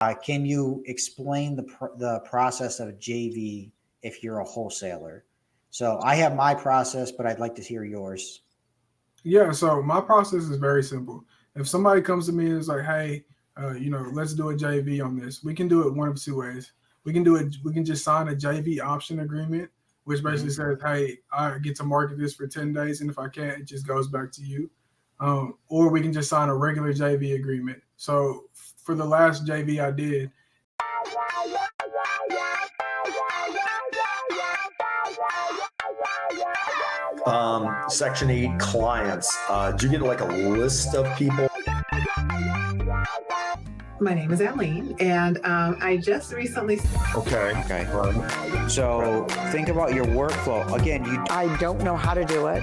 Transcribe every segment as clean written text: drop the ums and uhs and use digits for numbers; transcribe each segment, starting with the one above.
Can you explain the process of a JV if you're a wholesaler? So I have my process, but I'd like to hear yours. Yeah, so my process is very simple. If somebody comes to me and is like, "Hey, let's do a JV on this," we can do it one of two ways. We can do it. We can just sign a JV option agreement, which basically says, "Hey, I get to market this for 10 days, and if I can't, it just goes back to you." Or we can just sign a regular JV agreement. So for the last JV I did, Section 8 clients. Do you get like a list of people? My name is Aline, and I just recently. Okay. So think about your workflow. Again, I don't know how to do it.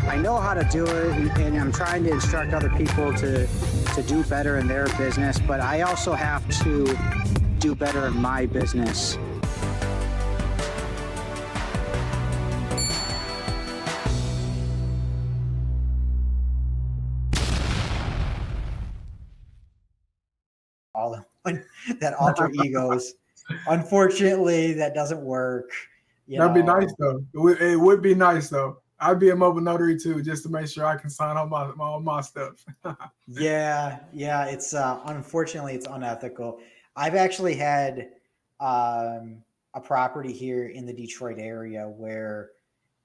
I know how to do it, and I'm trying to instruct other people to do better in their business, but I also have to do better in my business. all that alter egos. Unfortunately, that doesn't work. That'd be nice though. It would be nice though. I'd be a mobile notary too, just to make sure I can sign all my stuff. Yeah. It's unfortunately it's unethical. I've actually had a property here in the Detroit area where,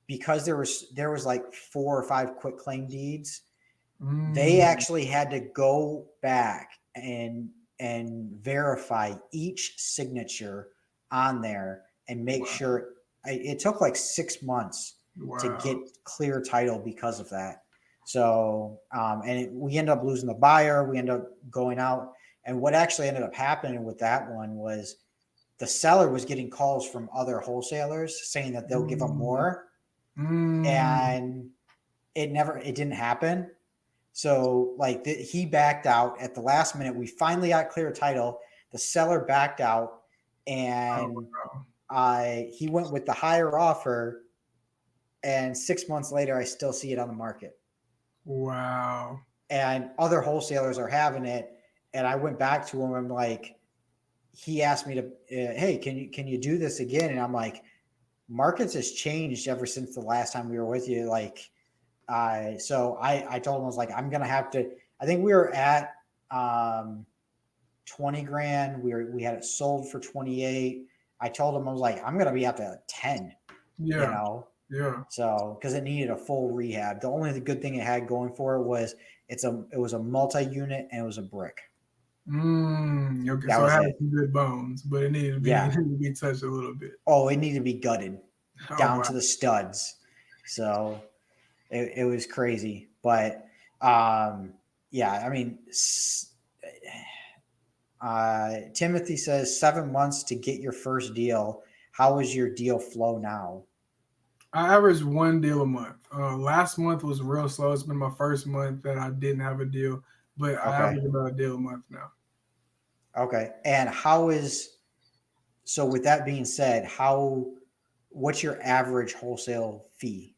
because there was like 4 or 5 quit claim deeds, they actually had to go back and verify each signature on there and make sure. It took like 6 months to get clear title because of that. So, we ended up losing the buyer. We ended up going out. And what actually ended up happening with that one was the seller was getting calls from other wholesalers saying that they'll give them more. And it didn't happen. So like he backed out at the last minute. We finally got clear title. The seller backed out, and he went with the higher offer. And 6 months later, I still see it on the market. Wow. And other wholesalers are having it. And I went back to him. I'm like, he asked me to, hey, can you do this again? And I'm like, markets has changed ever since the last time we were with you. Like, so I told him, I was like, I'm going to have to, I think we were at 20 grand. We had it sold for 28. I told him, I was like, I'm going to be up to 10, Yeah. So, cause it needed a full rehab. The good thing it had going for it was it was a multi-unit and it was a brick. Okay. So it had some good bones, but it needed to be touched a little bit. Oh, it needed to be gutted down to the studs. So it was crazy, but I mean, Timothy says 7 months to get your first deal. How is your deal flow now? I averaged 1 deal a month. Last month was real slow. It's been my first month that I didn't have a deal, but I average about a deal a month now. Okay. And so with that being said, what's your average wholesale fee?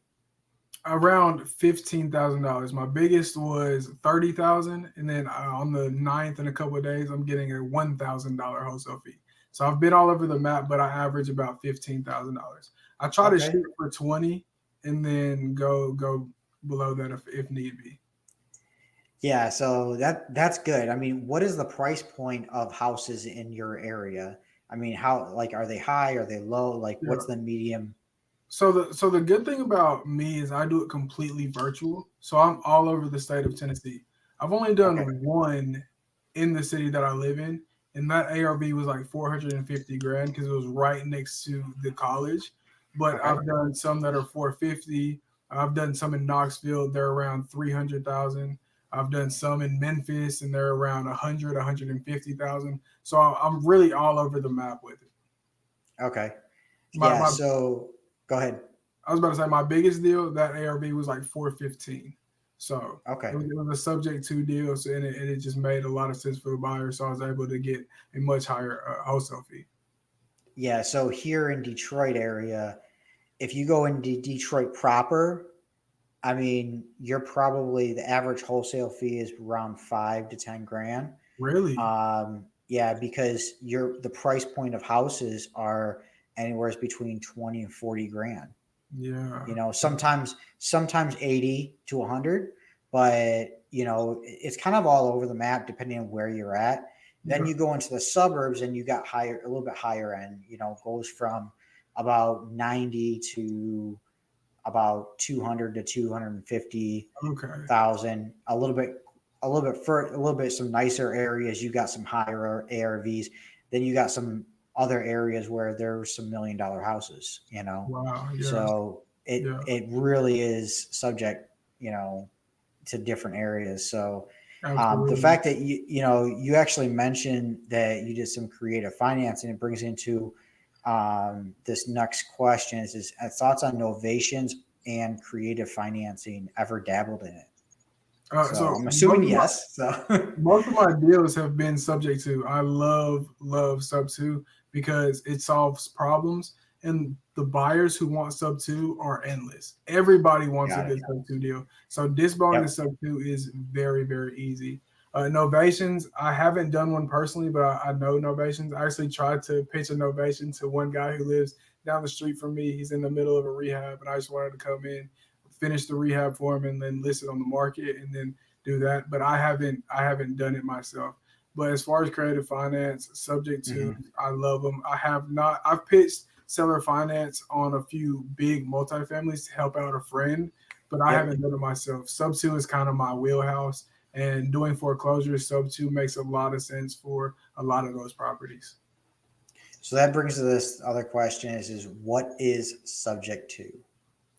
Around $15,000. My biggest was $30,000, and then on the 9th in a couple of days, I'm getting a $1,000 wholesale fee. So I've been all over the map, but I average about $15,000. I try to shoot for 20, and then go below that if need be. Yeah, so that's good. I mean, what is the price point of houses in your area? I mean, are they high? Are they low? Like, what's the medium? So the good thing about me is I do it completely virtual. So I'm all over the state of Tennessee. I've only done one in the city that I live in, and that ARV was like 450 grand because it was right next to the college. But I've done some that are 450. I've done some in Knoxville. They're around 300,000. I've done some in Memphis, and they're around 150,000. So I'm really all over the map with it. Okay. So go ahead. I was about to say my biggest deal, that ARV was like 415. So it was a subject to deals, and it just made a lot of sense for the buyer. So I was able to get a much higher wholesale fee. Yeah. So here in Detroit area, if you go into Detroit proper, I mean, you're probably the average wholesale fee is around 5 to 10 grand. Really? Yeah, because the price point of houses are anywhere between 20 and 40 grand. Yeah. Sometimes 80 to 100, but it's kind of all over the map depending on where you're at. Then Yeah. you go into the suburbs and you got a little bit higher end, goes from about 90 to about 200 to 250,000, Okay. a little bit some nicer areas. You got some higher ARVs. Then you got some other areas where there's some $1 million houses, Wow. Yeah. so Yeah. it really is subject, to different areas. So the Absolutely. fact that you actually mentioned that you did some creative financing, it brings into this next question is thoughts on novations and creative financing. Ever dabbled in it? So I'm assuming yes. Most of my deals have been subject to. I love sub 2 because it solves problems, and the buyers who want sub 2 are endless. Everybody wants a good sub 2 deal. So disbarring the sub 2 is very, very easy. Novations, I haven't done one personally, but I know novations. I actually tried to pitch a novation to one guy who lives down the street from me. He's in the middle of a rehab, and I just wanted to come in, finish the rehab for him, and then list it on the market, and then do that. But I haven't done it myself. But as far as creative finance, subject to, I love them. I've pitched seller finance on a few big multifamilies to help out a friend, but I haven't done it myself. Sub 2 is kind of my wheelhouse, and doing foreclosures, sub 2 makes a lot of sense for a lot of those properties. So that brings to this other question is what is subject to?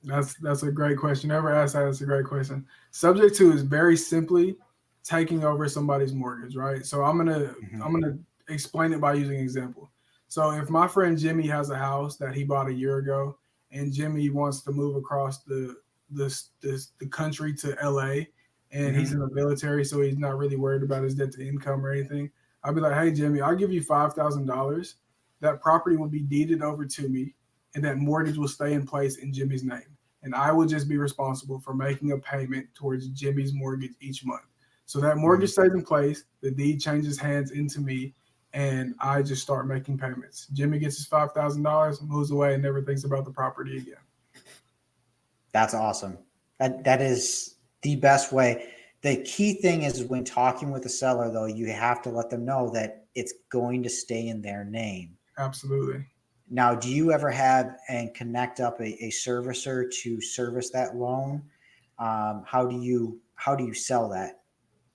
That's a great question. Never asked that. That's a great question. Subject to is very simply taking over somebody's mortgage, right? So I'm gonna explain it by using an example. So if my friend Jimmy has a house that he bought a year ago, and Jimmy wants to move across the country to LA, and he's in the military, so he's not really worried about his debt to income or anything, I'll be like, hey Jimmy, I'll give you $5,000. That property will be deeded over to me, and that mortgage will stay in place in Jimmy's name. And I will just be responsible for making a payment towards Jimmy's mortgage each month. So that mortgage stays in place, the deed changes hands into me, and I just start making payments. Jimmy gets his $5,000, moves away, and never thinks about the property again. That's awesome. That is the best way. The key thing is when talking with the seller, though, you have to let them know that it's going to stay in their name. Absolutely. Now, do you ever have and connect up a servicer to service that loan? How do you sell that?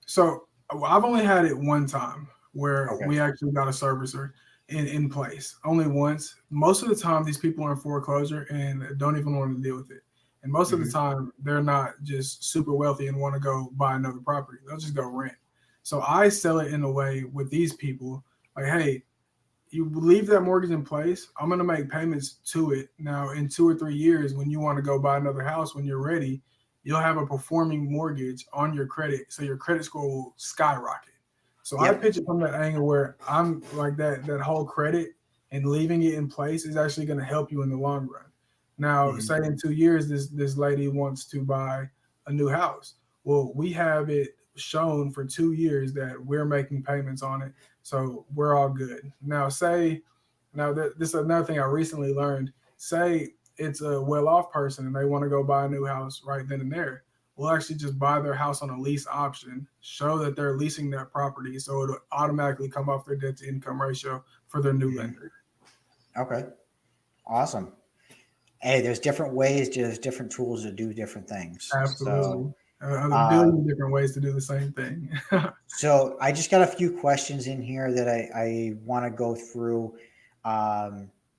So I've only had it one time where we actually got a servicer in place. Only once. Most of the time, these people are in foreclosure and don't even want to deal with it. And most of the time, they're not just super wealthy and want to go buy another property. They'll just go rent. So I sell it in a way with these people, like, hey, you leave that mortgage in place, I'm going to make payments to it. Now, in 2 or 3 years, when you want to go buy another house, when you're ready, you'll have a performing mortgage on your credit. So your credit score will skyrocket. So I pitch it from that angle where I'm like that whole credit and leaving it in place is actually going to help you in the long run. Now, say in 2 years, this lady wants to buy a new house. Well, we have it shown for 2 years that we're making payments on it. So we're all good. Now, this is another thing I recently learned. Say it's a well-off person and they want to go buy a new house right then and there. We'll actually just buy their house on a lease option, show that they're leasing that property, so it'll automatically come off their debt to income ratio for their new lender. Okay. Awesome. Hey, there's different ways, there's different tools to do different things. Absolutely. A billion different ways to do the same thing. So I just got a few questions in here that I want to go through.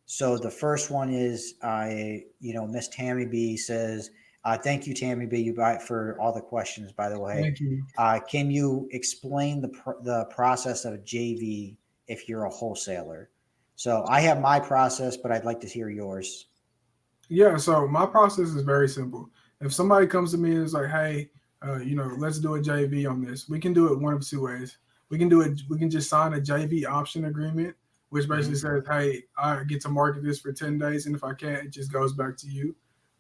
So the first one is, Miss Tammy B says, thank you, Tammy B, for all the questions, by the way. Thank you. Can you explain the process of JV if you're a wholesaler? So I have my process, but I'd like to hear yours. Yeah, so my process is very simple. If somebody comes to me and is like, hey, let's do a JV on this, we can do it one of two ways. We can just sign a JV option agreement, which basically says, hey, I get to market this for 10 days, and if I can't, it just goes back to you.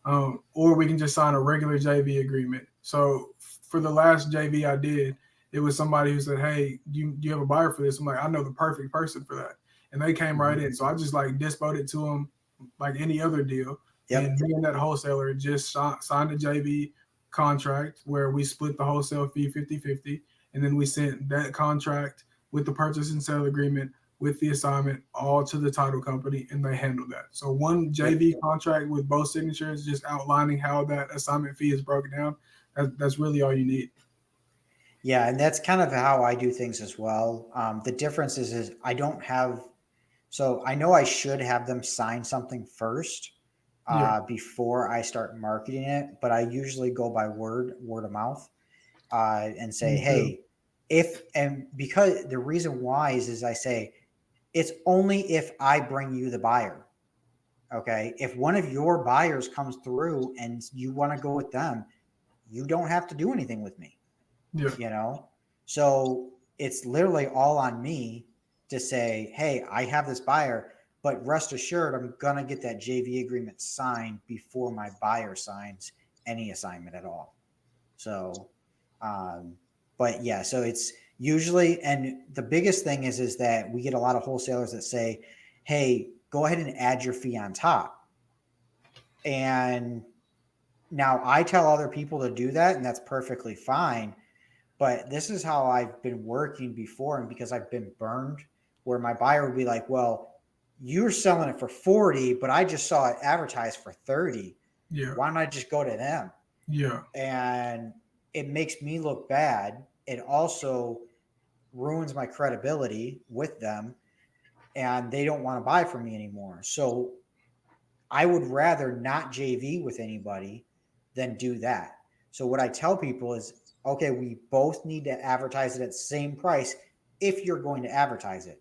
or we can just sign a regular JV agreement. So for the last JV I did, it was somebody who said, "Hey, do you have a buyer for this?" I'm like, "I know the perfect person for that," and they came right in. So I just like dispoed it to them like any other deal. Yep. And me and that wholesaler just signed a JV contract where we split the wholesale fee 50-50, and then we sent that contract with the purchase and sale agreement with the assignment all to the title company, and they handled that. So one JV contract with both signatures, just outlining how that assignment fee is broken down. That's really all you need. Yeah, and that's kind of how I do things as well. The difference is I don't have, so I know I should have them sign something first before I start marketing it, but I usually go by word of mouth, and say, hey, because the reason why is I say, it's only if I bring you the buyer. Okay. If one of your buyers comes through and you want to go with them, you don't have to do anything with me. Yeah. So it's literally all on me to say, hey, I have this buyer, but rest assured, I'm going to get that JV agreement signed before my buyer signs any assignment at all. So, but yeah, so it's usually, and the biggest thing is that we get a lot of wholesalers that say, hey, go ahead and add your fee on top. And now I tell other people to do that, and that's perfectly fine. But this is how I've been working before, and because I've been burned, where my buyer would be like, well, you're selling it for 40, but I just saw it advertised for 30. Yeah. Why don't I just go to them? Yeah. And it makes me look bad. It also ruins my credibility with them, and they don't want to buy from me anymore. So I would rather not JV with anybody than do that. So what I tell people is, okay, we both need to advertise it at the same price if you're going to advertise it.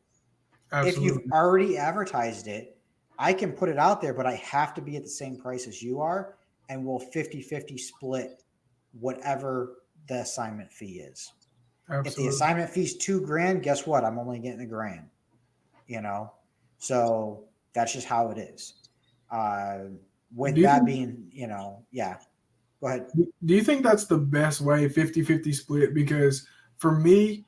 Absolutely. If you've already advertised it, I can put it out there, but I have to be at the same price as you are, and we'll 50-50 split whatever the assignment fee is. Absolutely. If the assignment fee is $2,000, guess what? I'm only getting $1,000, so that's just how it is. With that being, yeah, go ahead. Do you think that's the best way, 50-50 split? Because for me,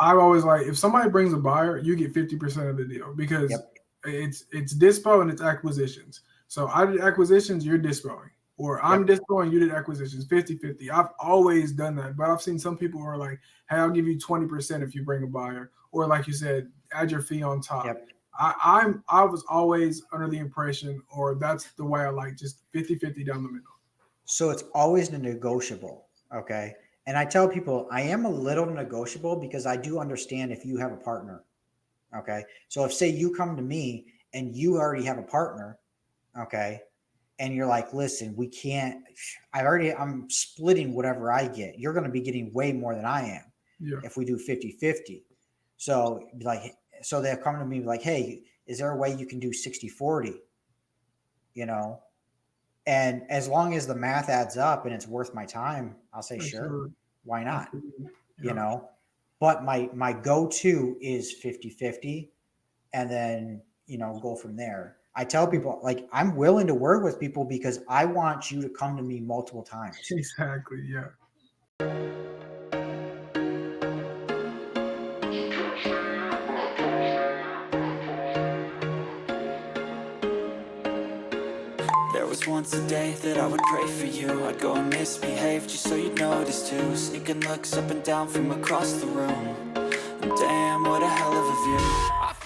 I've always like, if somebody brings a buyer, you get 50% of the deal, because it's dispo and it's acquisitions. So I did acquisitions, you're dispoing, or I'm dispoing, you did acquisitions, 50-50. I've always done that, but I've seen some people who are like, hey, I'll give you 20% if you bring a buyer, or like you said, add your fee on top. I was always under the impression, or that's the way I like, just 50-50 down the middle. So it's always negotiable. Okay. And I tell people I am a little negotiable because I do understand if you have a partner. Okay. So if, say, you come to me and you already have a partner, okay, and you're like, listen, we can't, I'm splitting whatever I get. You're going to be getting way more than I am if we do 50-50. So they'll come to me like, hey, is there a way you can do 60-40? And as long as the math adds up and it's worth my time, I'll say, sure, why not? But my go-to is 50-50, and then, go from there. I tell people, like, I'm willing to work with people because I want you to come to me multiple times. Exactly. Yeah. There was once a day that I would pray for you. I'd go and misbehave just so you'd notice too. Sneaking looks up and down from across the room. And damn, what a hell of a view.